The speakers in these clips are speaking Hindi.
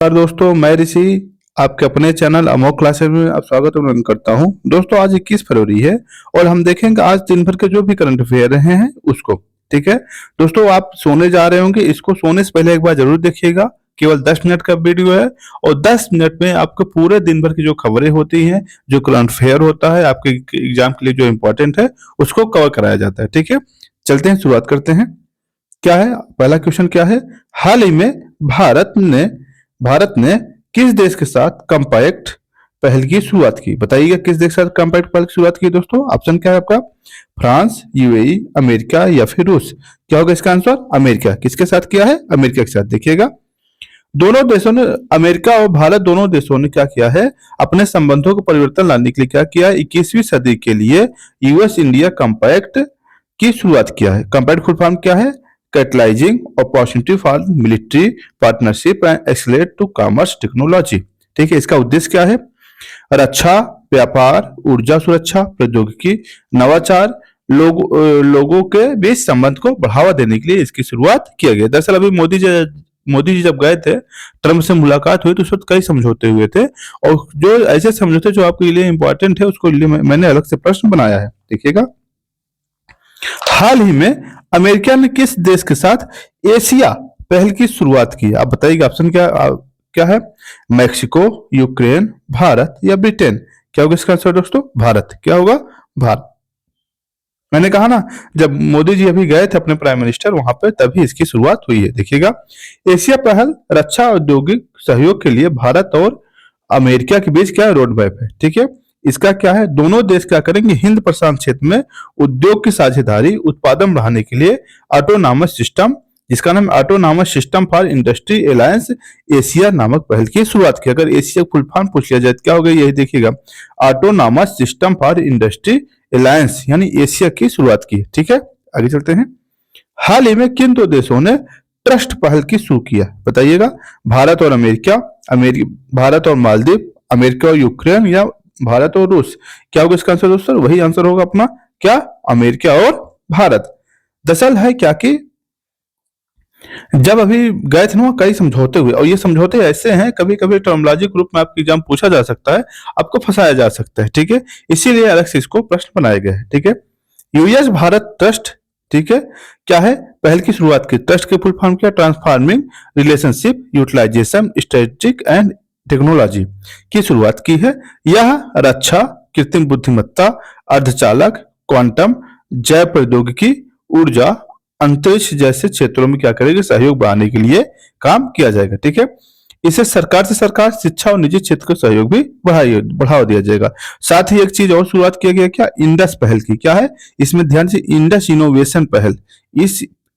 नमस्कार दोस्तों, मैं ऋषि आपके अपने चैनल अमोक क्लासेस में आप स्वागत अभिनंदन करता हूं। दोस्तों आज 21 फरवरी है और हम देखेंगे आज दिन भर के जो भी करंट अफेयर रहे हैं उसको। ठीक है दोस्तों, आप सोने जा रहे होंगे, इसको सोने से पहले एक बार जरूर देखिएगा। केवल 10 मिनट का वीडियो है और 10 मिनट में आपको पूरे दिन भर की जो खबरें होती हैं, जो करंट अफेयर होता है आपके एग्जाम के लिए जो इम्पोर्टेंट है उसको कवर कराया जाता है। ठीक है, चलते हैं, शुरुआत करते हैं। क्या है पहला क्वेश्चन? क्या है? हाल ही में भारत ने किस देश के साथ कॉम्पैक्ट पहल की शुरुआत की? बताइएगा किस देश के साथ कॉम्पैक्ट पहल की शुरुआत की दोस्तों। ऑप्शन क्या है आपका? फ्रांस, यूएई, अमेरिका या फिर रूस। क्या होगा इसका आंसर? अमेरिका। किसके साथ किया है? अमेरिका के साथ। देखिएगा, दोनों देशों ने, अमेरिका और भारत दोनों देशों ने क्या किया है, अपने संबंधों को परिवर्तन लाने के लिए क्या किया है, 21वीं सदी के लिए यूएस इंडिया कॉम्पैक्ट की शुरुआत किया है। कॉम्पैक्ट फुल फॉर्म क्या है? Catalysing opportunity for military partnership and accelerate to commerce technology. ठीक है, इसका उद्देश्य क्या है? रक्षा, व्यापार, ऊर्जा सुरक्षा, प्रौद्योगिकी, नवाचार, लोगों के बीच संबंध को बढ़ावा देने के लिए इसकी शुरुआत किया गया। दरअसल अभी मोदी जी जब गए थे, ट्रम्प से मुलाकात हुई तो उस वक्त कई समझौते हुए थे और जो ऐसे समझौते जो आपके लिए इंपॉर्टेंट है उसको लिए मैंने अलग से प्रश्न बनाया है। देखिएगा, हाल ही में अमेरिका ने किस देश के साथ एशिया पहल की शुरुआत की? आप बताइएगा, ऑप्शन क्या है? मैक्सिको, यूक्रेन, भारत या ब्रिटेन। क्या होगा इसका आंसर दोस्तों? भारत। क्या होगा? भारत। मैंने कहा ना, जब मोदी जी अभी गए थे अपने प्राइम मिनिस्टर वहां पे, तभी इसकी शुरुआत हुई है। देखिएगा, एशिया पहल रक्षा औद्योगिक सहयोग के लिए भारत और अमेरिका के बीच क्या रोड मैप है। ठीक है, इसका क्या है? दोनों देश क्या करेंगे, हिंद प्रशांत क्षेत्र में उद्योग की साझेदारी, उत्पादन बढ़ाने के लिए ऑटोनॉमस सिस्टम, जिसका नाम autonomous system for industry alliance Asia नामक पहल की शुरुआत की। अगर एशिया फुल फॉर्म पूछ लिया जाए तो क्या होगा? यही देखिएगा, autonomous system for industry alliance यानी एशिया की शुरुआत की। ठीक है, आगे चलते हैं। हाल ही में किन दो देशों ने ट्रस्ट पहल की शुरू किया? बताइएगा, भारत और अमेरिका, भारत और मालदीव, अमेरिका और यूक्रेन या भारत और रूस। क्या होगा इसका आंसर दोस्तों? वही आंसर होगा अपना, क्या? अमेरिका और भारत। दरअसल है क्या कि जब अभी गए थे ना कई समझौते हुए, और ये समझौते ऐसे हैं, कभी कभी टर्मोलॉजी ग्रुप में आपके एग्जाम पूछा जा सकता है, आपको फंसाया जा सकता है। ठीक है, इसीलिए अलग से इसको प्रश्न बनाए गए हैं। ठीक है, यूएस भारत ट्रस्ट, ठीक है, क्या है? पहल की शुरुआत की। ट्रस्ट के फुल फॉर्म क्या? Transforming relationship utilisation strategic and technology की शुरुआत की है। यह रक्षा, कृत्रिम बुद्धिमत्ता, अर्धचालक, क्वांटम, जैव प्रौद्योगिकी, ऊर्जा, अंतरिक्ष जैसे क्षेत्रों में क्या करेगी? सहयोग बढ़ाने के लिए काम किया जाएगा। ठीक है, इसे सरकार से सरकार, शिक्षा और निजी क्षेत्र को सहयोग भी बढ़ावा दिया जाएगा। साथ ही एक चीज और शुरुआत किया गया, क्या? इंडस पहल की। क्या है इसमें? ध्यान से, इंडस इनोवेशन पहल।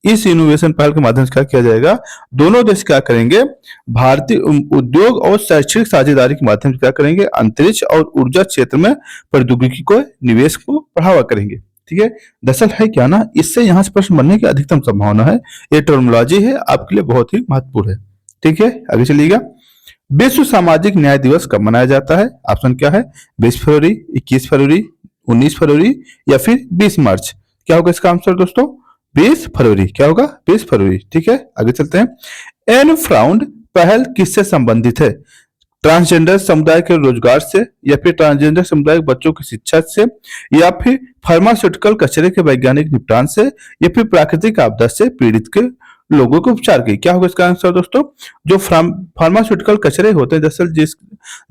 इस इनोवेशन पहल के माध्यम से क्या किया जाएगा? दोनों देश क्या करेंगे? भारतीय उद्योग और शैक्षिक साझेदारी के माध्यम से क्या करेंगे? अंतरिक्ष और ऊर्जा क्षेत्र में प्रौद्योगिकी को निवेश को बढ़ावा करेंगे। ठीक है, दरअसल है क्या ना, इससे यहाँ से प्रश्न बनने की अधिकतम संभावना है। ये टर्मिनोलॉजी है, आपके लिए बहुत ही महत्वपूर्ण है। ठीक है, आगे चलिएगा। विश्व सामाजिक न्याय दिवस कब मनाया जाता है? ऑप्शन क्या है? 20 फरवरी, 21 फरवरी, 19 फरवरी या फिर 20 मार्च। क्या होगा इसका आंसर दोस्तों? 20 फरवरी। क्या होगा? 20 फरवरी। ठीक है, आगे चलते हैं। एन फ्राउंड पहल किससे संबंधित है? ट्रांसजेंडर समुदाय के रोजगार से, या फिर ट्रांसजेंडर समुदाय के बच्चों की शिक्षा से, या फिर फार्मास्यूटिकल कचरे के वैज्ञानिक निपटान से, या फिर प्राकृतिक आपदा से पीड़ित के लोगों के उपचार की। क्या होगा इसका आंसर दोस्तों? जो फार्मास्यूटिकल कचरे होते हैं, दरअसल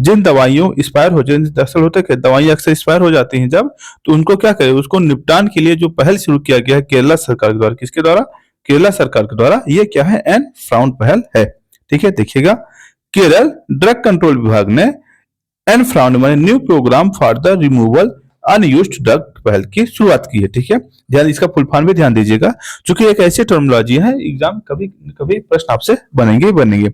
जिन दवाइयों एक्सपायर हो जाए, दरअसल होता है कि दवाइयां अक्सर एक्सपायर हो जाती हैं जब, तो उनको क्या करें, उसको निपटान के लिए जो पहल शुरू किया गया है केरला सरकार के द्वारा। किसके द्वारा? केरला सरकार के द्वारा। ये क्या है? एन फ्राउंड पहल है। ठीक है, देखिएगा, केरल ड्रग कंट्रोल विभाग ने एन फ्राउंड माने new programme for the removal unused drug पहल की शुरुआत की है। ठीक है, ध्यान, इसका फुल फॉर्म भी ध्यान दीजिएगा, क्योंकि एक ऐसी टर्मिनोलॉजी है, एग्जाम कभी कभी प्रश्न आपसे बनेंगे।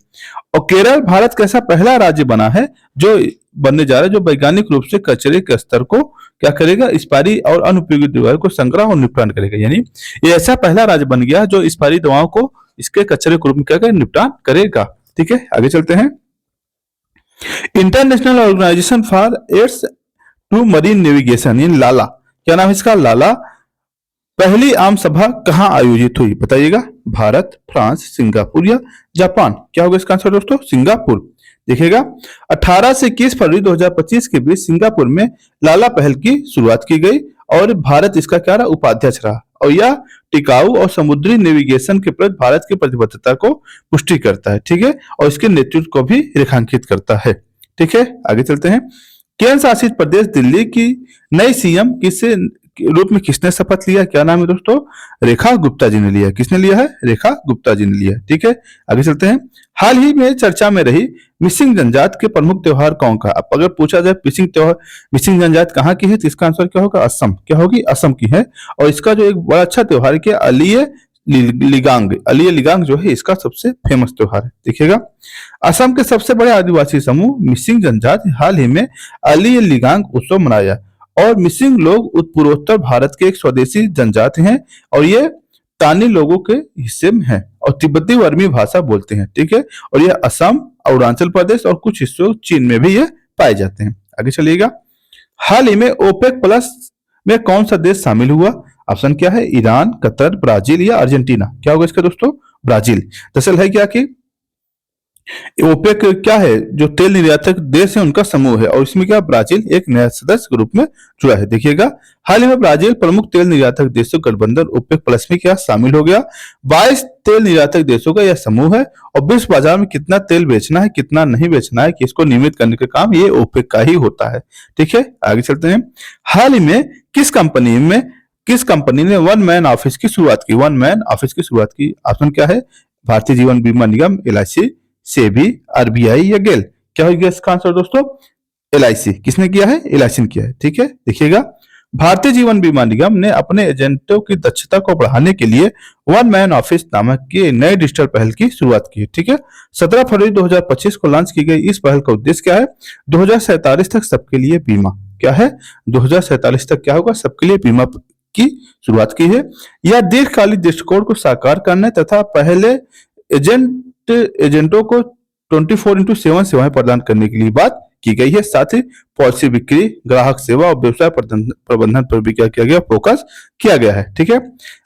और केरल भारत का ऐसा पहला राज्य बना है जो बनने जा रहा है जो वैज्ञानिक रूप से कचरे के स्तर को क्या करेगा? एक्सपायरी और अनुपयोगी दवाओं को संग्रह और निपटान करेगा। यानी ये ऐसा पहला राज्य बन गया जो एक्सपायरी दवाओं को इसके कचरे के रूप में क्या करेगा? निपटान करेगा। ठीक है, आगे चलते हैं। International organisation for aids to marine navigation, यानी लाला, क्या नाम है इसका? लाला पहली आम सभा कहाँ आयोजित हुई बताइएगा? भारत, फ्रांस, सिंगापुर या जापान? क्या होगा इसका आंसर दोस्तों? सिंगापुर। देखिएगा, 18 से 21 फरवरी 2025 के बीच सिंगापुर में लाला पहल की शुरुआत की गई और भारत इसका क्या रहा? उपाध्यक्ष रहा। और यह टिकाऊ और समुद्री नेविगेशन के प्रति भारत की प्रतिबद्धता को पुष्टि करता है, ठीक है, और इसके नेतृत्व को भी रेखांकित करता है। ठीक है, आगे चलते हैं। केंद्र शासित प्रदेश दिल्ली की नई सीएम किसे रूप में किसने शपथ लिया? क्या नाम है दोस्तों? रेखा गुप्ता जी ने लिया। किसने लिया है? रेखा गुप्ता जी ने लिया। ठीक है, आगे चलते हैं। हाल ही में चर्चा में रही मिसिंग जनजात के प्रमुख त्योहार कौन का? अब अगर पूछा जाए मिसिंग जनजात कहाँ की है तो इसका आंसर क्या होगा? असम। क्या होगी? असम की है। और इसका जो एक बड़ा अच्छा त्योहार है क्या? अलिये लिगांग जो है इसका सबसे फेमस त्योहार है। देखिएगा, असम के सबसे बड़े आदिवासी समूह मिसिंग जनजाति हाल ही में अलिये लिगांग उत्सव मनाया। और मिसिंग लोग पूर्वोत्तर भारत के एक स्वदेशी जनजाति हैं और ये तानी लोगों के हिस्से में है और तिब्बती वर्मी भाषा बोलते हैं। ठीक है, और ये असम, अरुणाचल प्रदेश और कुछ हिस्सों चीन में भी ये पाए जाते हैं। आगे चलिएगा, हाल ही में ओपेक प्लस में कौन सा देश शामिल हुआ? ऑप्शन क्या है? ईरान, कतर, ब्राजील या अर्जेंटीना? क्या होगा इसका दोस्तों? ब्राजील। दरअसल है क्या कि ओपेक क्या है? जो तेल निर्यातक देश है उनका समूह है और इसमें क्या ब्राजील एक नया सदस्य के रूप में जुड़ा है। देखिएगा, हाल ही में ब्राजील प्रमुख तेल निर्यातक देशों गठबंधन ओपेक प्लस में क्या शामिल हो गया। 22 तेल निर्यातक देशों का यह समूह है और विश्व बाजार में कितना तेल बेचना है, कितना नहीं बेचना है, कि इसको नियमित करने का काम ये ओपेक का ही होता है। ठीक है, आगे चलते हैं। हाल ही में किस कंपनी ने वन मैन ऑफिस की शुरुआत की? वन मैन ऑफिस की शुरुआत की। ऑप्शन क्या है? भारतीय जीवन बीमा निगम, एलआईसी, सेबी, आरबीआई या गेल? क्या होगा इसका आंसर दोस्तों? एलआईसी। किसने किया है? एलआईसी ने किया है। ठीक है, देखिएगा, भारतीय जीवन बीमा निगम ने अपने एजेंटों की दक्षता को बढ़ाने के लिए वन मैन ऑफिस नामक की नई डिजिटल पहल की शुरुआत की। ठीक है, 17 फरवरी 2025 को लॉन्च की गई इस पहल का उद्देश्य क्या है? 2047 तक सबके लिए बीमा। क्या है? 2047 तक क्या होगा? सबके लिए बीमा की शुरुआत की है। यह दीर्घकालिक दृष्टिकोण को साकार करने तथा पहले एजेंटों को 24/7 सेवाएं प्रदान करने के लिए बात की गई है। साथ ही पॉलिसी बिक्री, ग्राहक सेवा और व्यवसाय प्रबंधन पर भी क्या किया गया? फोकस किया गया है। ठीक है,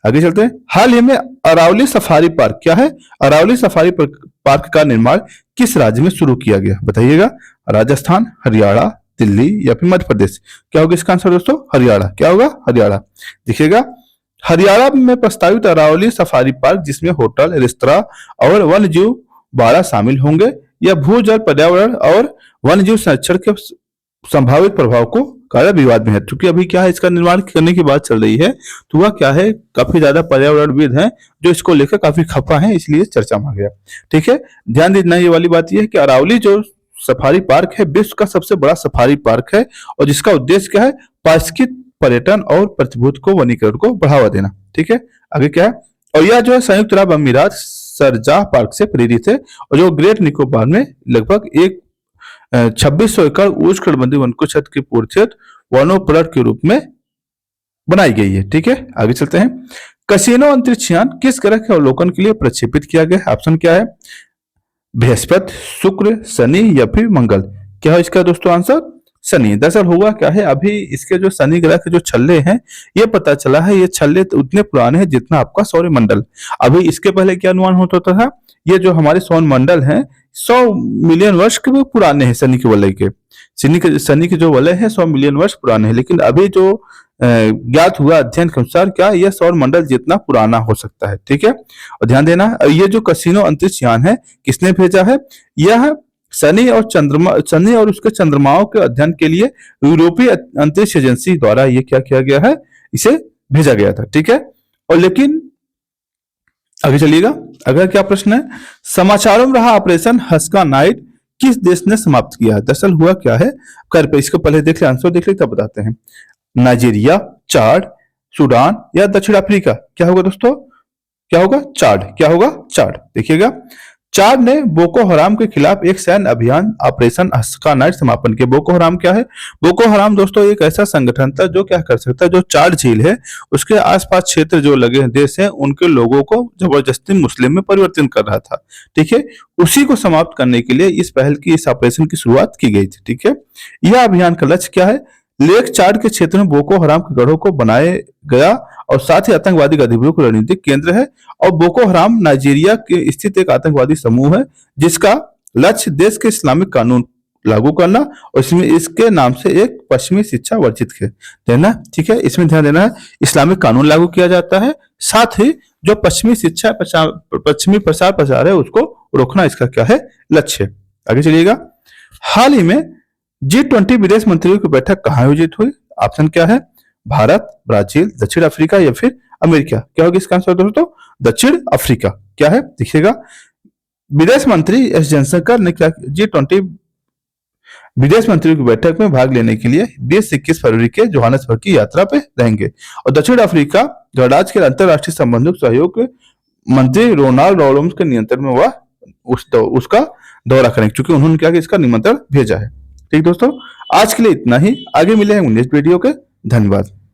आगे चलते हैं। हाल ही में अरावली सफारी पार्क, क्या है? अरावली सफारी पार्क का निर्माण किस राज्य में शुरू किया गया? बताइएगा, राजस्थान, हरियाणा, दिल्ली या फिर मध्य प्रदेश? क्या होगा इसका आंसर दोस्तों? हरियाणा। क्या होगा? हरियाणा। देखिएगा, हरियाणा में प्रस्तावित अरावली सफारी पार्क जिसमें होटल, रेस्तरां और वन्य जीव बाड़ा शामिल होंगे। यह भूजल, पर्यावरण और वन्य जीव संरक्षण के संभावित प्रभाव को कारण विवाद में है। क्योंकि अभी क्या है, इसका निर्माण करने की बात चल रही है तो वह क्या है, काफी ज्यादा पर्यावरणविद हैं जो इसको लेकर काफी खफा हैं, इसलिए चर्चा में आ गया। ठीक है, ध्यान देना ये वाली बात यह है कि अरावली जो सफारी पार्क है विश्व का सबसे बड़ा सफारी पार्क है और जिसका उद्देश्य क्या है? पारिस्थितिक पर्यटन और प्रतिभूति को वनीकरण को बढ़ावा देना। ठीक है, आगे क्या है? और यह जो है संयुक्त अरब अमीरात सरजाह पार्क से प्रेरित है और जो ग्रेट निकोबार में लगभग 2600 एकड़ उष्णकटिबंधीय वन क्षेत्र की पूर्तियत वनोपलट के रूप में बनाई गई है। ठीक है, आगे चलते हैं। कसिनो अंतरिक्ष यान किस ग्रह के अवलोकन के लिए प्रक्षेपित किया गया? ऑप्शन क्या है? बृहस्पति, शुक्र, शनि या फिर मंगल? क्या है इसका दोस्तों आंसर? शनि। दरअसल हुआ क्या है, अभी इसके जो शनि ग्रह के जो छल्ले हैं ये पता चला है, ये छल्ले तो उतने पुराने हैं जितना आपका सौर मंडल। अभी इसके पहले क्या अनुमान होता था? ये जो हमारे सौर मंडल हैं 100 मिलियन वर्ष के पुराने हैं। शनि के वलय के शनि के जो वलय है 100 मिलियन वर्ष पुराने हैं, लेकिन अभी जो ज्ञात हुआ अध्ययन के अनुसार क्या यह सौर मंडल जितना पुराना हो सकता है। ठीक है, और ध्यान देना, ये जो कसिनो अंतरिक्ष यान है किसने भेजा है? यह शनि और उसके चंद्रमाओं के अध्ययन के लिए यूरोपीय अंतरिक्ष एजेंसी द्वारा ये क्या किया गया है? इसे भेजा गया था। ठीक है, और लेकिन आगे चलिएगा, अगर क्या प्रश्न है? समाचारों में रहा ऑपरेशन हस्का नाइट किस देश ने समाप्त किया? दरअसल हुआ क्या है, इसको पहले देख ले, आंसर देख ले तब बताते हैं। नाइजीरिया, चाड, सूडान या दक्षिण अफ्रीका? क्या होगा दोस्तों? क्या होगा? चाड। क्या होगा? चाड। देखिएगा, चाड ने बोको हराम के खिलाफ एक सैन्य अभियान ऑपरेशन हस्का नाइट समापन किया। बोको हराम क्या है? बोको हराम दोस्तों एक ऐसा संगठन था जो क्या कर सकता है, जो चाड झील है उसके आसपास क्षेत्र जो लगे देश हैं उनके लोगों को जबरदस्ती मुस्लिम में परिवर्तन कर रहा था। ठीक है, उसी को समाप्त करने के लिए इस पहल की, इस ऑपरेशन की शुरुआत की गई थी। ठीक है, यह अभियान का लक्ष्य क्या है? लेक चाड के क्षेत्र में बोको हराम के गढ़ों को बनाया गया और साथ ही आतंकवादी गतिविधियों का रणनीतिक केंद्र है। और बोको हराम नाइजीरिया के स्थित एक आतंकवादी समूह है जिसका लक्ष्य देश के इस्लामिक कानून लागू करना और इसमें इसके नाम से एक पश्चिमी शिक्षा वर्जित है देना। ठीक है, इसमें ध्यान देना है, इस्लामिक कानून लागू किया जाता है, साथ ही जो पश्चिमी शिक्षा पश्चिमी प्रसार प्रसार है उसको रोकना इसका क्या है लक्ष्य। आगे चलिएगा। हाल ही में G20 विदेश मंत्रियों की बैठक कहाँ आयोजित हुई? ऑप्शन क्या है? भारत, ब्राजील, दक्षिण अफ्रीका या फिर अमेरिका। क्या होगा इसका आंसर दोस्तों? दक्षिण अफ्रीका। क्या है देखिएगा, विदेश मंत्री एस जयशंकर ने क्या G20 विदेश मंत्रियों की बैठक में भाग लेने के लिए 20 से 21 फरवरी के जोहान्सबर्ग की यात्रा पे रहेंगे। और दक्षिण अफ्रीका गणराज्य के अंतर्राष्ट्रीय संबंधों के सहयोग मंत्री रोनाल्ड रॉलम्स के नियंत्रण में हुआ उसका दौरा करेंगे, क्योंकि उन्होंने क्या इसका निमंत्रण भेजा है। ठीक दोस्तों, आज के लिए इतना ही, आगे मिले हैं नेक्स्ट वीडियो के। धन्यवाद।